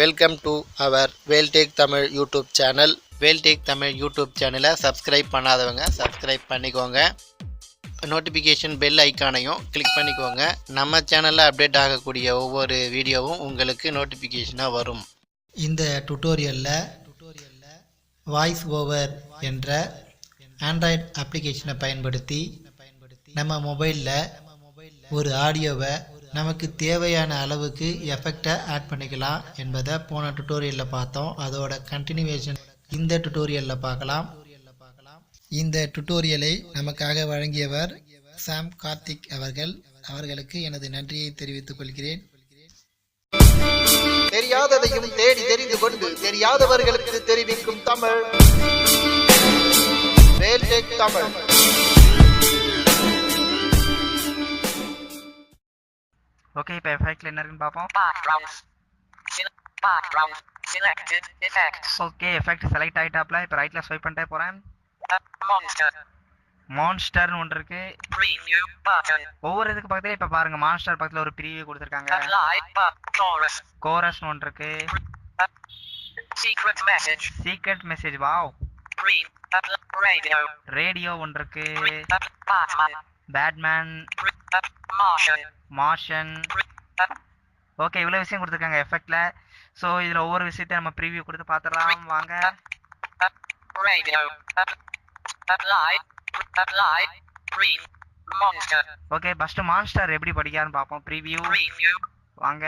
Welcome to our Veltech Tamil YouTube channel. Veltech Tamil YouTube சேனலை subscribe பண்ணாதவங்க subscribe பண்ணிக்கோங்க. நோட்டிஃபிகேஷன் பெல் ஐக்கானையும் கிளிக் பண்ணிக்கோங்க. நம்ம சேனலில் அப்டேட் ஆகக்கூடிய ஒவ்வொரு வீடியோவும் உங்களுக்கு நோட்டிஃபிகேஷனாக வரும். இந்த டுட்டோரியலில் வாய்ஸ் ஓவர் என்ற ஆண்ட்ராய்டு அப்ளிகேஷனை பயன்படுத்தி நம்ம மொபைலில் ஒரு ஆடியோவை நமக்கு தேவையான அளவுக்கு எஃபெக்டை ஆட் பண்ணிக்கலாம் என்பதை போன டுட்டோரியலில் பார்த்தோம். அதோட கண்டினியூவேஷன் இந்த டுட்டோரியலில் பார்க்கலாம். இந்த டுட்டோரியலை நமக்காக வழங்கியவர் சாம் கார்த்திக் அவர்களுக்கு எனது நன்றியை தெரிவித்துக் கொள்கிறேன். தெரியாததையும் தேடி தெரிந்து கொண்டு தெரியாதவர்களுக்கு தெரிவிக்கும் தமிழ் வேல்டேக் தமிழ். ஓகே, இப்போ எஃபெக்ட்ல என்ன இருக்குன்னு பார்ப்போம். ஓகே, எஃபெக்ட் செலக்ட் ஆயிட்டாப்ல. இப்போ ரைட்ல ஸ்வைப் பண்ணிட்டே போறேன். மான்ஸ்டர்னு ஒன்று இருக்கு. ஒவ்வொரு இதுக்கு பக்கத்துல இப்ப பாருங்க, மான்ஸ்டர் பக்கத்துல ஒரு ப்ரீவியூ கொடுத்திருக்காங்க. கோரஸ்னு ஒன்று இருக்கு. Secret message wow. ரேடியோ ஒன்று இருக்கு. Batman, Martian. ஓகே, இவ்வளோ விஷயம் கொடுத்துருக்காங்க எஃபெக்ட்ல. ஸோ இதில் ஒவ்வொரு விஷயத்தையும் நம்ம ப்ரீவியூ கொடுத்து பார்த்துடலாம் வாங்க. ஓகே, ஃபர்ஸ்ட் மான்ஸ்டர் எப்படி படிக்காருன்னு பார்ப்போம். ப்ரீவியூ வாங்க.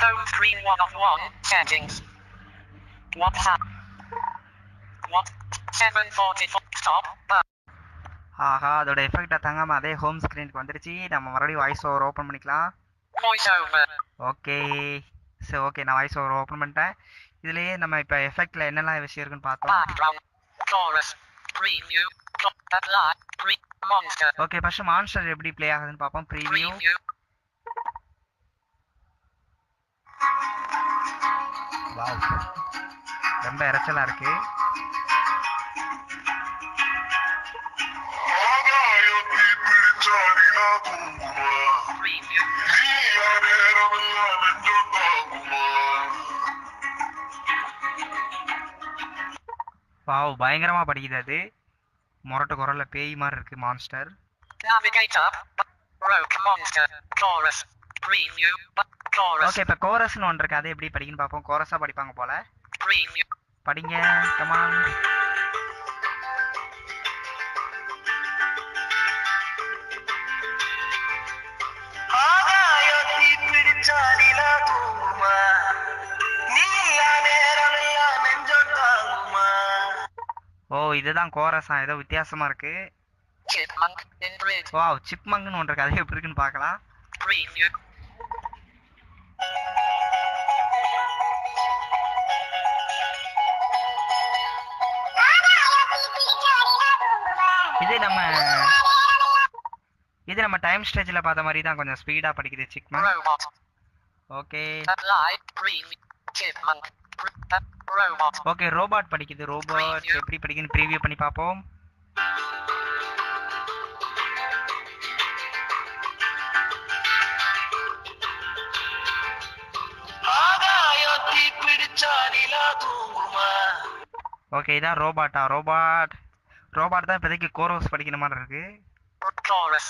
Home screen 1 of 1 settings. WhatsApp. What 744 stop. ஆஹா, அதோட எஃபெக்டை தாங்காம அதே ஹோம் ஸ்க்ரீனுக்கு வந்துருச்சு. நம்ம மறுபடியும் வாய்ஸ் ஓவர் ஓப்பன் பண்ணிக்கலாம். VoiceOver. ஓகே, சரி ஓகே, நான் வாய்ஸ் ஓவர் ஓப்பன் பண்ணிட்டேன். இதுலயே நம்ம இப்போ எஃபெக்ட்ல என்னெல்லாம் விஷயம் இருக்குன்னு பார்த்தோம். Background. Chorus. Preview. Monster. Okay, first monster எப்படி ப்ளே ஆகுதுன்னு பார்ப்போம். ப்ரீவியூ. வாவ், ரொம்ப இறைச்சலா இருக்கு. வாவ், பயங்கரமா படிக்குது. அது மொரட்டு குரல்ல பேய் மாதிரி இருக்கு monster. Navigator. Rogue monster. Chorus. Preview. Chorus. Okay, இப்போ கோரஸ்னு ஒன்று இருக்கு. அது எப்படி படிக்குன்னு பார்ப்போம். கோரஸா படிப்பாங்க போல. Preview. படிங்க, கமான். ஓ, இதுதான் கோரஸா? ஏதோ வித்தியாசமா இருக்கு. Chipmunk in grid. வாவ், சிப்மங்க்னு ஒன்று இருக்கு. அது எப்படி இருக்குன்னு பார்க்கலாம். Preview. இது நம்ம டைம் ஸ்ட்ரெச்ல பார்த்த மாதிரி தான், கொஞ்சம் ஸ்பீடா படிக்குது சிப்மங்க். Robot. Okay. Apply. Preview. Chipmunk. Robot. Okay, robot படிக்குது. ரோபாட் எப்படி படிக்குன்னு ப்ரீவியூ பண்ணி பார்ப்போம். ஓகே, இதான் ரோபாட்டா? ரோபாட் தான் இப்போதைக்கு கோரஸ் படிக்கிற மாதிரி இருக்கு. Chorus.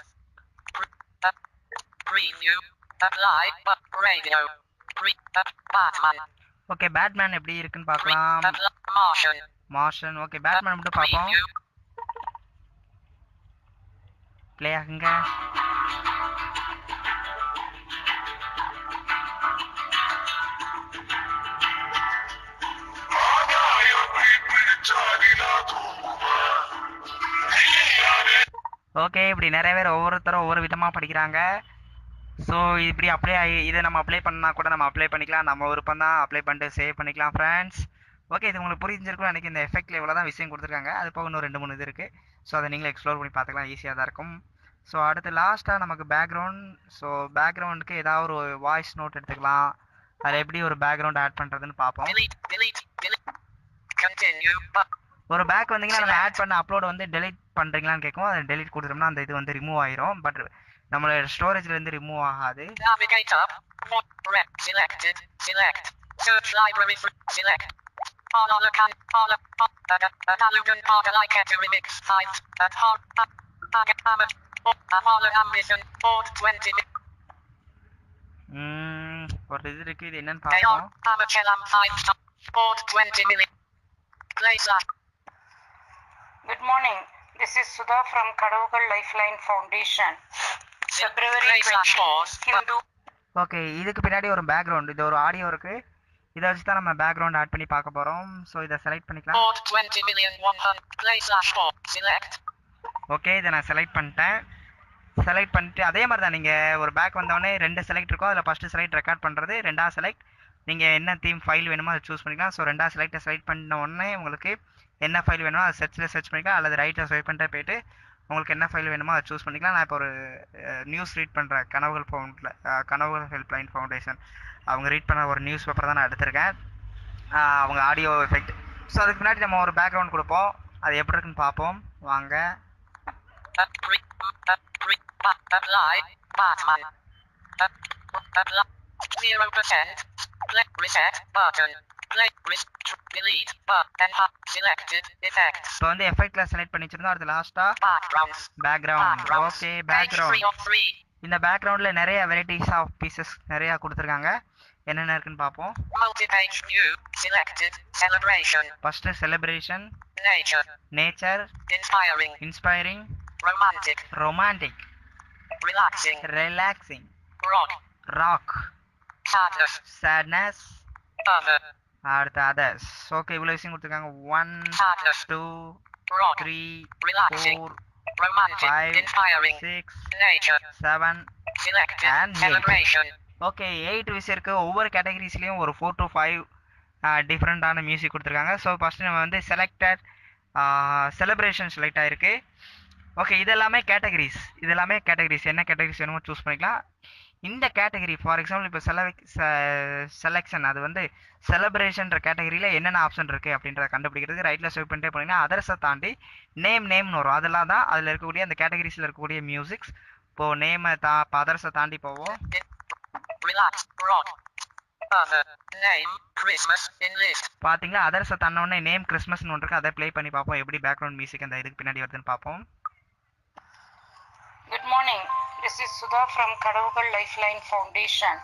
Preview. Apply. Radio. Batman. Okay, Batman எப்படி இருக்குன்னு பார்க்கலாம். Martian. மார்ஷன். ஓகே, பேட்மேன் மட்டும் பார்ப்போம். Preview. ப்ளே ஆகுங்க. ஓகே, இப்படி நிறைய பேர் ஒவ்வொருத்தரும் ஒவ்வொரு விதமாக படிக்கிறாங்க. ஸோ இப்படி இதை நம்ம அப்ளை பண்ணால் கூட நம்ம அப்ளை பண்ணிக்கலாம். நம்ம விருப்பம் தான், அப்ளை பண்ணிட்டு சேவ் பண்ணிக்கலாம் ஃப்ரெண்ட்ஸ். ஓகே, இது உங்களுக்கு புரிஞ்சிருக்கும் எனக்கு. இந்த எஃபெக்ட்ல இவ்வளோ தான் விஷயம் கொடுத்துருக்காங்க. அது போக இன்னும் 2-3 இது இருக்குது. ஸோ அதை நீங்களே எக்ஸ்ப்ளோர் பண்ணி பார்த்துக்கலாம், ஈஸியாக தான் இருக்கும். ஸோ அடுத்து லாஸ்ட்டாக நமக்கு பேக்ரவுண்ட். ஸோ பேக்ரவுண்டுக்கு ஏதாவது ஒரு வாய்ஸ் நோட் எடுத்துக்கலாம். அதில் எப்படி ஒரு பேக்ரவுண்ட் ஆட் பண்ணுறதுன்னு பார்ப்போம். Delete. Continue. ஒரு பேக் வந்தீங்கன்னா நம்ம ஆட் பண்ண அப்லோட் வந்து டெலிட் பண்ணுறீங்களான்னு கேட்கும். அதை டெலிட் கொடுத்துட்டோம்னா அந்த இது வந்து ரிமூவ் ஆயிரும். பட் நம்மளோட ஸ்டோரேஜ்ல இருந்து ரிமூவ் ஆகாது. Navigator. Rep selected. Select. Search library for select. Analogan. Analogan Pargalike remix 5. At heart. Apollo ambition. Port 20. ஒரு இது இருக்கு, இது என்னன்னு பார்ப்போம். Amachelam 5. Port 20 million. Play slash. Good morning. This is Sudha from Kadavagal Lifeline Foundation. February 20. Hindu. Okay, இதுக்கு பின்னாடி ஒரு background, இது ஒரு ஆடியோ இருக்கு. இதை வச்சு தான் நம்ம பேக்ரவுண்ட் ஆட் பண்ணி பார்க்க போறோம். ஸோ இதை செலக்ட் பண்ணிக்கலாம். Port 20,100. Play slash port. Select. Okay, இதை நான் செலக்ட் பண்ணிட்டேன். செலக்ட் பண்ணிட்டு அதே மாதிரி தான் நீங்கள் ஒரு பேக் வந்தோடனே 2 செலக்ட் இருக்கும். அதில் ஃபஸ்ட்டு செலக்ட் ரெக்கார்ட் பண்ணுறது, 2வது செலக்ட் நீங்கள் என்ன தீம் ஃபைல் வேணுமோ அதை சூஸ் பண்ணிக்கலாம். ஸோ 2வது செலக்ட் பண்ண உடனே உங்களுக்கு என்ன ஃபைல் வேணுமோ அதை சர்ச் பண்ணிக்கலாம், அல்லது ரைட்டில் ஸ்வைப் பண்ணிட்டு போயிட்டு உங்களுக்கு என்ன ஃபைல் வேணுமோ அதை சூஸ் பண்ணிக்கலாம். நான் இப்போ ஒரு நியூஸ் ரீட் பண்ணுறேன், கனவுகள் ஹெல்ப்லைன் ஃபவுண்டேஷன் அவங்க ரீட் பண்ண ஒரு நியூஸ் பேப்பர் தான் நான் எடுத்திருக்கேன், அவங்க ஆடியோ எஃபெக்ட். ஸோ அதுக்கு முன்னாடி நம்ம ஒரு பேக்ரவுண்ட் கொடுப்போம், அது எப்படி இருக்குன்னு பார்ப்போம் வாங்க. Apply. Batman. Apply. 0%. Play reset button. Play delete button. Selected effects. இப்போ வந்து எஃபெக்ட்ல செலக்ட் பண்ணி வச்சிருந்தோம். அடுத்து லாஸ்டா பேக்ரவுண்ட். Okay, background. இந்த பேக்ரவுண்ட்ல நிறைய வெரைட்டிஸ் ஆஃப் பீசஸ் நிறைய கொடுத்துருக்காங்க. என்னென்ன இருக்குன்னு பார்ப்போம். Multi-page view. Selected. Celebration. First celebration. Nature. Inspiring. Romantic. Relaxing. Rock. Sadness. அடுத்து others. ஓகே, இவ்வளவு விஷயம் கொடுத்துருக்காங்க. 1 2 3 4 5 6 7 and 8. ஓகே, 8 விஷயம் இருக்கு. ஒவ்வொரு கேட்டகரிஸ்லயும் ஒரு 4 to 5 டிஃப்ரெண்டான மியூசிக் கொடுத்துருக்காங்க. ஸோ ஃபர்ஸ்ட் நம்ம வந்து செலிப்ரேஷன் செலக்ட் ஆயிருக்கு. ஓகே, இதெல்லாமே கேட்டகரிஸ் என்ன கேட்டகரிஸ் வேணுமோ சூஸ் பண்ணிக்கலாம். இந்த கேட்டகரி ஃபார் எக்ஸாம்பிள் இப்போ செலெக்ஷன், அது வந்து செலிப்ரேஷன்ற கேட்டகரியில் என்னென்ன ஆப்ஷன் இருக்குது அப்படின்றத கண்டுபிடிக்கிறதுக்கு ரைட்டில் ஸ்வைப் பண்ணிட்டே போனீங்கன்னா அதர்ஸை தாண்டி நேம்னு வரும். அதெல்லாம் தான் அதில் இருக்கக்கூடிய அந்த கேட்டகரிஸில் இருக்கக்கூடிய மியூசிக்ஸ். இப்போது நேமை அதர்ஸை தாண்டி போவோம். பார்த்தீங்களா, அதர்ஸை தாண்டோடனே நேம் கிறிஸ்மஸ்னு ஒன்று இருக்குது, அதை ப்ளே பண்ணி பார்ப்போம் எப்படி பேக்ரவுண்ட் மியூசிக் அந்த இதுக்கு பின்னாடி வருதுன்னு பார்ப்போம். Good morning. This is Sudha from Kadavagal Lifeline Foundation.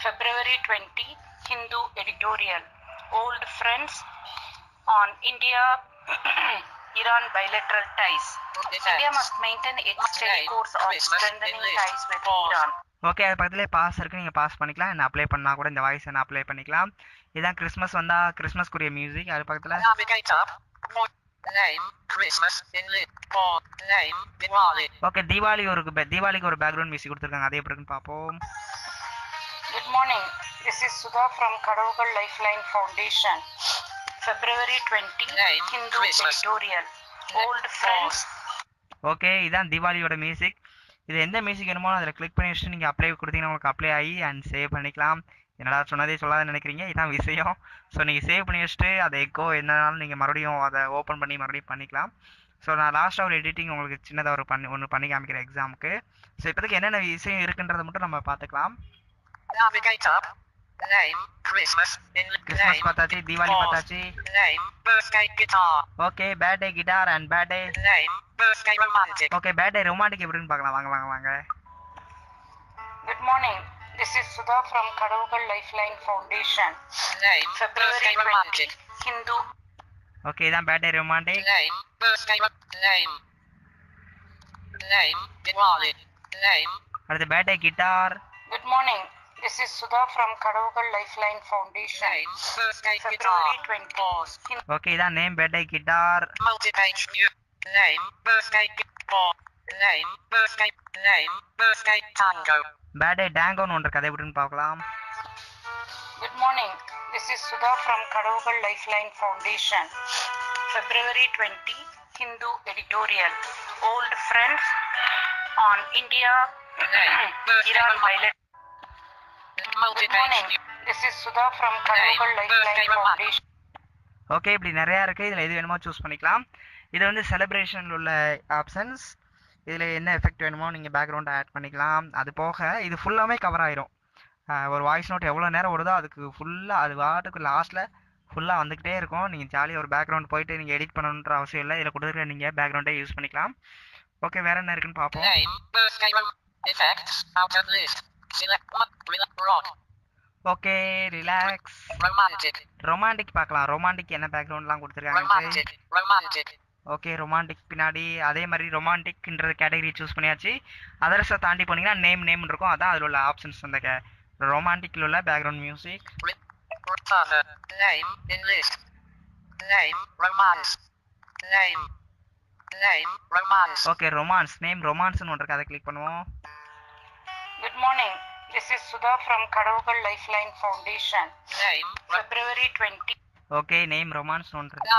February 20. Hindu editorial. Old friends on India-Iran bilateral ties. India must maintain its steady course of strengthening ties with Iran. Okay, அது பக்கத்துலேயே pass இருக்குது, நீங்கள் pass பண்ணிக்கலாம். என்ன apply பண்ணால் கூட இந்த voice என்ன அப்ளை பண்ணிக்கலாம். இதுதான் கிறிஸ்மஸ் வந்தால் கிறிஸ்மஸ்க்குரிய மியூசிக். அது பக்கத்தில் ஓகே, தீபாவளிக்கு ஒரு பேக்ரவுண்ட் மியூசிக் கொடுத்துருக்காங்க, அது எப்படி இருக்குன்னு பார்ப்போம். Good morning. This is Sudha from Kadavagal Lifeline Foundation. February 20. Hindu editorial. Old friends. Okay, இதான் தீபாவளியோட மியூசிக். இது எந்த மியூசிக் வேணுமோ அதில் கிளிக் பண்ணி வச்சுட்டு நீங்கள் அப்ளை கொடுத்தீங்கன்னா உங்களுக்கு அப்ளை ஆகி அண்ட் சேவ் பண்ணிக்கலாம். என்னடா சொன்னதே சொல்லாத நினைக்கிறீங்க, இதுதான் விஷயம். ஸோ நீங்கள் சேவ் பண்ணி வச்சுட்டு அதை எக்கோ என்னன்னாலும் நீங்கள் மறுபடியும் அதை ஓப்பன் பண்ணி மறுபடியும் பண்ணிக்கலாம். ஸோ நான் லாஸ்ட்டாக ஒரு எடிட்டிங் உங்களுக்கு சின்னதாக ஒன்று பண்ணி காமிக்கிறேன் எக்ஸாமுக்கு. ஸோ இப்போதைக்கு என்னென்ன விஷயம் இருக்குன்றதை மட்டும் நம்ம பார்த்துக்கலாம். கிறிஸ்மஸ் பார்த்தாச்சு, தீபாவளி பார்த்தாச்சு. Okay, birthday guitar and birthday. Okay, birthday romantic எப்படின்னு பார்க்கலாம். வாங்க. Good morning. This is Sudha from Kadavagal Lifeline Foundation. February 20. Hindu. Okay, இதான் பேர்த்டே ரொமான்டிக். அடுத்து birthday guitar. Good morning. This is Sudha from Kadavagal Lifeline Foundation. February 20. Okay, இதான் name birthday guitar. Birthday டேங்கோன்னு ஒன்று கதை எப்படின்னு பார்க்கலாம். Good morning. This is Sudha from Kadavagal Lifeline Foundation. February 20. Hindu editorial. Old friends on India-Iran bilateral. Good morning. This is Sudha from Kadavagal Lifeline Foundation. Okay, இப்படி நிறையா இருக்குது. இதில் எது வேணுமோ சூஸ் பண்ணிக்கலாம். இது வந்து செலிப்ரேஷனில் உள்ள ஆப்ஷன்ஸ். இதில் என்ன எஃபெக்ட் வேணுமோ நீங்கள் பேக்ரவுண்டை ஆட் பண்ணிக்கலாம். அது போக இது ஃபுல்லாமே கவர் ஆயிரும். ஒரு வாய்ஸ் நோட் எவ்வளோ நேரம் ஓடுதோ அதுக்கு ஃபுல்லாக அது பாட்டுக்கு லாஸ்ட்டில் ஃபுல்லாக வந்துக்கிட்டே இருக்கும். நீங்கள் ஜாலியாக ஒரு பேக்ரவுண்ட் போயிட்டு நீங்கள் எடிட் பண்ணணுன்ற அவசியம் இல்லை. இதில் கொடுக்குற நீங்கள் பேக்ரவுண்டே யூஸ் பண்ணிக்கலாம். ஓகே, வேறு என்ன இருக்குன்னு பார்ப்போம். Okay, relax. ரொமான்டிக் பார்க்கலாம். ரொமான்டிக் என்ன பேக்ரவுண்ட்லாம் கொடுத்துருக்காங்க. ஓகே, ரொமான்டிக் பின்னாடி அதே மாதிரி ரொமான்டிக்ன்ற கேட்டகரி சூஸ் பண்ணியாச்சு. அதர்ஸை தாண்டி போனீங்கன்னா நேம் இருக்கும். அதான் அதில் உள்ள ஆப்ஷன்ஸ். அந்த ரொமான்டிக்கில் உள்ள background music. Okay, romance name ரொமான்ஸ்னு ஒன்று இருக்கு, அதை கிளிக் பண்ணுவோம். Good morning. This is Sudha from Kadaugal Lifeline Foundation. February 20. Okay, name romance ஒன்று இருக்கு.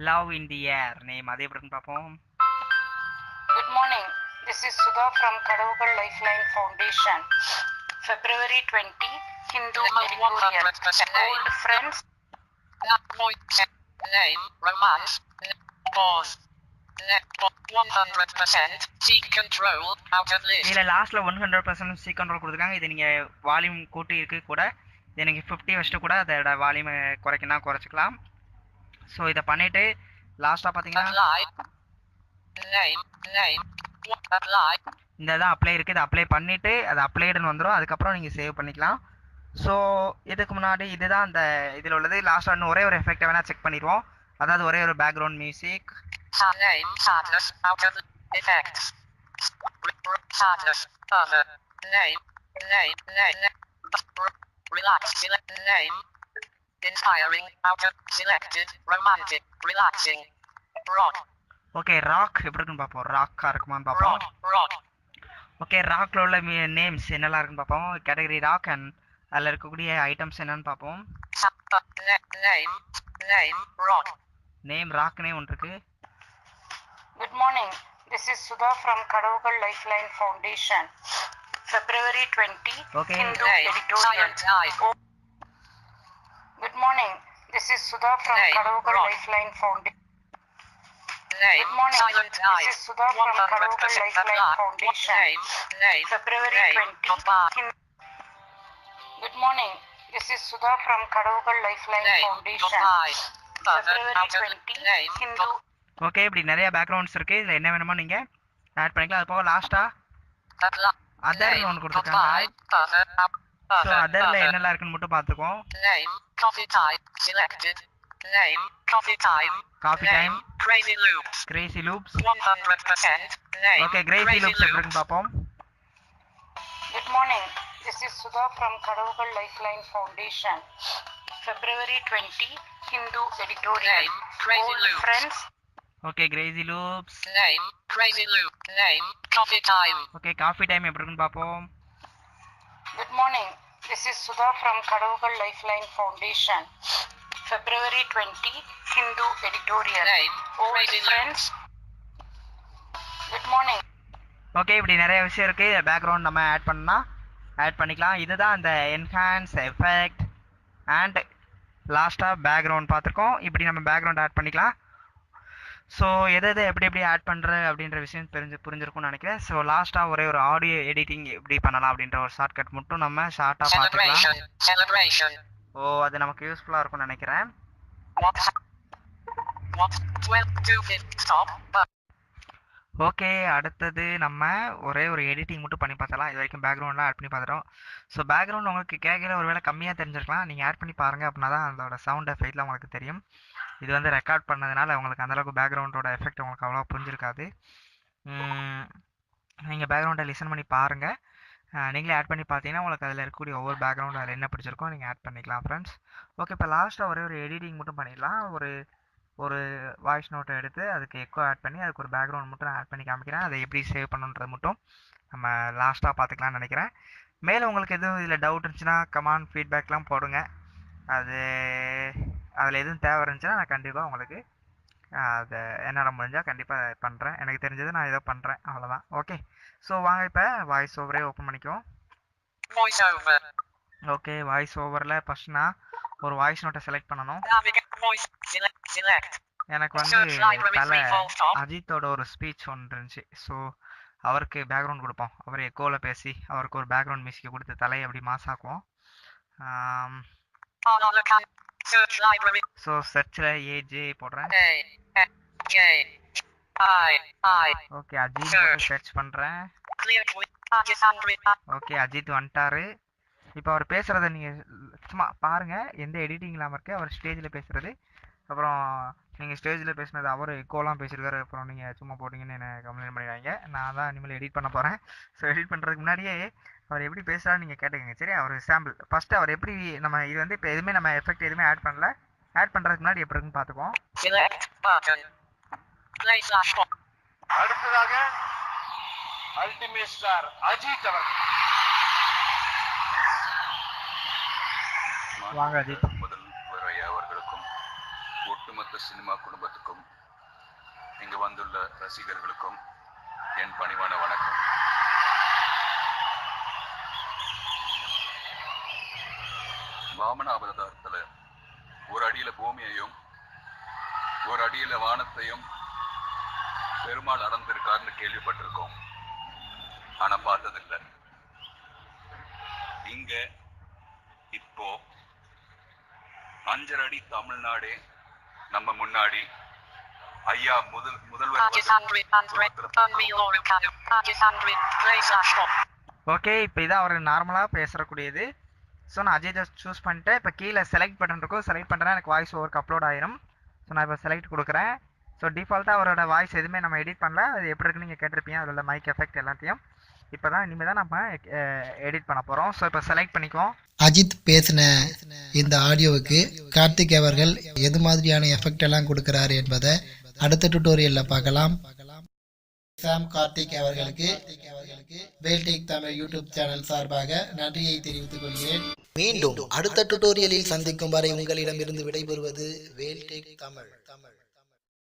Love in the air name அதே எப்படி பார்ப்போம். Good morning. This is Sudha from Kadaugal Lifeline Foundation. February 20. Hindu editorial. Old friends. Name romance. Pause. 100% seek control out of list. இதில் லாஸ்ட்டில் 100% seek control கொடுத்துருக்காங்க. இது நீங்கள் வால்யூம் கூட்டி இருக்கு கூட. இது நீங்கள் 50 வச்சுட்டு கூட அதோட வால்யூமை குறைக்கணும் குறைச்சிக்கலாம். ஸோ இதை பண்ணிவிட்டு லாஸ்ட்டாக பார்த்தீங்கன்னா இந்த இதான் அப்ளை இருக்குது. இதை அப்ளை பண்ணிவிட்டு அது அப்ளைடுன்னு வந்துடும். அதுக்கப்புறம் நீங்கள் சேவ் பண்ணிக்கலாம். ஸோ இதுக்கு முன்னாடி இதுதான் அந்த இதில் உள்ளது. லாஸ்ட்டாக இன்னும் ஒரே ஒரு எஃபெக்டை வேணால் செக் பண்ணிடுவோம். அதாவது ஒரே ஒரு பேக்ரவுண்ட் மியூசிக். ஓகே, ராக் எப்படி இருக்குன்னு பார்ப்போம். ராக்கா இருக்குமான்னு பார்ப்போம். ஓகே, ராக்ல உள்ள நேம்ஸ் என்னெல்லாம் இருக்குன்னு பார்ப்போம். கேட்டகரி ராக் அண்ட் அதில் இருக்கக்கூடிய ஐட்டம்ஸ் என்னன்னு பார்ப்போம். நேம் ராக்னே ஒன்று இருக்கு. Good morning. This is Sudha from Kadaugal Lifeline Foundation. February 20. Okay. Hindu editorial. Good morning. This is Sudha from Kadaugal Lifeline Foundation. Good morning. This is Sudha from Kadaugal Lifeline Foundation. February 20. Good morning. This is Sudha from Kadaugal Lifeline Foundation. February 20. Hindu. Okay, இப்படி நிறைய backgrounds இருக்கு. இதில் என்ன வேணுமோ நீங்கள் add பண்ணிக்கலாம். அது போக லாஸ்ட்டாக அதர்னு ஒன்று கொடுத்துருக்காங்க. ஸோ அதரில் என்னெல்லாம் இருக்குன்னு மட்டும் பார்த்துக்குவோம். Coffee time, Crazy loops. Okay, Crazy loops எப்படி இருக்குன்னு பார்ப்போம். Good morning. This is Sudha from Kadaugal Lifeline Foundation. February 20. Hindu editorial. Old friends. Okay, Crazy loops. Okay, coffee time எப்படி இருக்குன்னு பார்ப்போம். Good morning. This is Sudha from Kadaugal Lifeline Foundation. February 20. Hindu editorial. Old friends. Good morning. Okay, இப்படி நிறைய விஷயம் இருக்குது. Background நம்ம add பண்ணிக்கலாம். இதுதான் அந்த என்ஹான்ஸ் எஃபெக்ட் அண்ட் லாஸ்ட்டாக பேக்ரவுண்ட் பார்த்துருக்கோம். இப்படி நம்ம பேக்ரவுண்ட் ஆட் பண்ணிக்கலாம். ஸோ எதை எப்படி ஆட் பண்ணுற அப்படின்ற விஷயம் புரிஞ்சிருக்கும்னு நினைக்கிறேன். ஸோ லாஸ்ட்டாக ஒரே ஒரு ஆடியோ எடிட்டிங் எப்படி பண்ணலாம் அப்படின்ற ஒரு ஷார்ட்கட் மட்டும் நம்ம ஷார்ட்டாக பார்த்துக்கலாம். அது நமக்கு யூஸ்ஃபுல்லாக இருக்கும்னு நினைக்கிறேன். ஓகே, அடுத்தது நம்ம ஒரே ஒரு எடிட்டிங் மட்டும் பண்ணி பார்த்தலாம். இது வரைக்கும் பேக்ரவுண்ட்லாம் ஆட் பண்ணி பார்த்துட்டோம். ஸோ பேக்ரவுண்ட் உங்களுக்கு கேட்கல ஒரு வேளை கம்மியாக தெரிஞ்சிருக்கலாம். நீங்கள் ஆட் பண்ணி பாருங்கள், அப்படின்னா தான் அதோட சவுண்ட் எஃபெக்ட்லாம் உங்களுக்கு தெரியும். இது வந்து ரெக்கார்ட் பண்ணதுனால உங்களுக்கு அந்தளவுக்கு பேக்ரவுண்டோட எஃபெக்ட் உங்களுக்கு அவ்வளோ புரிஞ்சிருக்காது. நீங்கள் பேக்ரவுண்டை லிசன் பண்ணி பாருங்கள். நீங்களே ஆட் பண்ணி பார்த்தீங்கன்னா உங்களுக்கு அதில் இருக்கக்கூடிய ஒவ்வொரு பேக்ரவுண்ட் அதில் என்ன பிடிச்சிருக்கோ நீங்கள் ஆட் பண்ணிக்கலாம் ஃப்ரெண்ட்ஸ். ஓகே, இப்போ லாஸ்ட்டாக ஒரே ஒரு எடிட்டிங் மட்டும் பண்ணிடலாம். ஒரு வாய்ஸ் நோட்டை எடுத்து அதுக்கு எக்கோ ஆட் பண்ணி அதுக்கு ஒரு பேக்ரவுண்ட் மட்டும் நான் ஆட் பண்ணி காமிக்கிறேன். அதை எப்படி சேவ் பண்ணுன்றது மட்டும் நம்ம லாஸ்ட்டாக பார்த்துக்கலாம்னு நினைக்கிறேன். மேலே உங்களுக்கு எதுவும் இதில் டவுட் இருந்துச்சுன்னா கமெண்ட் ஃபீட்பேக்லாம் போடுங்க. அதில் எதுவும் தேவை இருந்துச்சுன்னா நான் கண்டிப்பாக உங்களுக்கு அதை என்னால் முடிஞ்சால் கண்டிப்பாக பண்ணுறேன். எனக்கு தெரிஞ்சது நான் ஏதோ பண்ணுறேன், அவ்வளோதான். ஓகே, ஸோ வாங்க இப்போ வாய்ஸ் ஓவரே ஓப்பன் பண்ணிக்குவோம். ஓகே, வாய்ஸ் ஓவரில் ஃபஸ்ட் நான் ஒரு வாய்ஸ் நோட்டை செலக்ட் பண்ணணும். எனக்கு வந்து தலை அஜித்தோட ஒரு ஸ்பீச் ஒன்று இருந்துச்சு. ஸோ அவருக்கு பேக்ரவுண்ட் கொடுப்போம். அவர் எக்கோவில் பேசி அவருக்கு ஒரு பேக்ரவுண்ட் மியூசிக்கை கொடுத்து தலையை அப்படி மாசாக்குவோம். ஸோ சர்ச்சில் ஏஜே போடுறேன். ஓகே அஜித் சர்ச் பண்ணுறேன். ஓகே அஜித் வந்துட்டாரு. இப்போ அவர் பேசுகிறத நீங்கள் சும்மா பாருங்கள், எந்த எடிட்டிங் இல்லாமல் இருக்கு. அவர் ஸ்டேஜில் பேசுகிறது, அப்புறம் நீங்கள் ஸ்டேஜில் பேசினது அவர் எக்கோலாம் பேசியிருக்காரு. அப்புறம் நீங்கள் சும்மா போட்டிங்கன்னு என்னை கம்ப்ளைண்ட் பண்ணிடுவாங்க. நான் தான் இனிமேல் எடிட் பண்ண போகிறேன். ஸோ எடிட் பண்ணுறதுக்கு முன்னாடியே அவர் எப்படி பேசுகிறான்னு நீங்கள் கேட்டுக்கங்க. சரி, அவர் சாம்பிள் ஃபஸ்ட்டு அவர் எப்படி நம்ம இது வந்து இப்போ எதுவுமே நம்ம எஃபெக்ட் எதுவுமே ஆட் பண்ணல. ஆட் பண்ணுறதுக்கு முன்னாடி எப்படி இருக்குன்னு பார்த்துக்குவோம். அடுத்ததாக அல்டிமேட் ஸ்டார் அஜித் அவர்கள். வாங்க அஜித். முதல் வரை அவர்களுக்கும் ஒட்டுமொத்த சினிமா குடும்பத்துக்கும் இங்கு வந்துள்ள ரசிகர்களுக்கும் என் பணிவான வணக்கம். வாமன அவதாரத்துல ஒரு அடியில பூமியையும் ஒரு அடியில வானத்தையும் பெருமாள் அளந்திருக்காருன்னு கேள்விப்பட்டிருக்கோம், ஆனா பார்த்ததில்லை. இங்க இப்போ 5 அடி தமிழ்நாடே நம்ம முன்னாடி ஐயா முதல்வர். ஓகே, இப்போ இதான் அவர் நார்மலாக பேசுறக்கூடியது. ஸோ நான் அஜித்தை சூஸ் பண்ணிட்டு இப்போ கீழே செலக்ட் பட்டன் இருக்கும், செலக்ட் பண்ணுறேன், எனக்கு வாய்ஸ் ஓவருக்கு அப்லோட் ஆயிரும். ஸோ நான் இப்போ செலக்ட் கொடுக்குறேன். ஸோ டிஃபால்ட்டாக அவரோட வாய்ஸ் எதுவுமே நம்ம எடிட் பண்ணல. அது எப்படி இருக்குன்னு நீங்கள் கேட்டிருப்பீங்க, அதில் உள்ள மைக் எஃபெக்ட் எல்லாத்தையும். இப்போ தான் இனிமேல் தான் நம்ம எடிட் பண்ண போகிறோம். ஸோ இப்போ செலக்ட் பண்ணிக்குவோம். அஜித் பேசின இந்த ஆடியோவுக்கு கார்த்திக் அவர்கள் எது மாதிரியான எஃபெக்ட் எல்லாம் கொடுக்குறாரு என்பதை அடுத்த டுட்டோரியலில் பார்க்கலாம். சாம் கார்த்திக் அவர்களுக்கு வேல்டேக் தமிழ் யூடியூப் சேனல் சார்பாக நன்றியை தெரிவித்துக் கொள்கிறேன். மீண்டும் அடுத்த டுட்டோரியலில் சந்திக்கும் வரை உங்களிடமிருந்து விடைபெறுவது வேல்டேக் தமிழ்.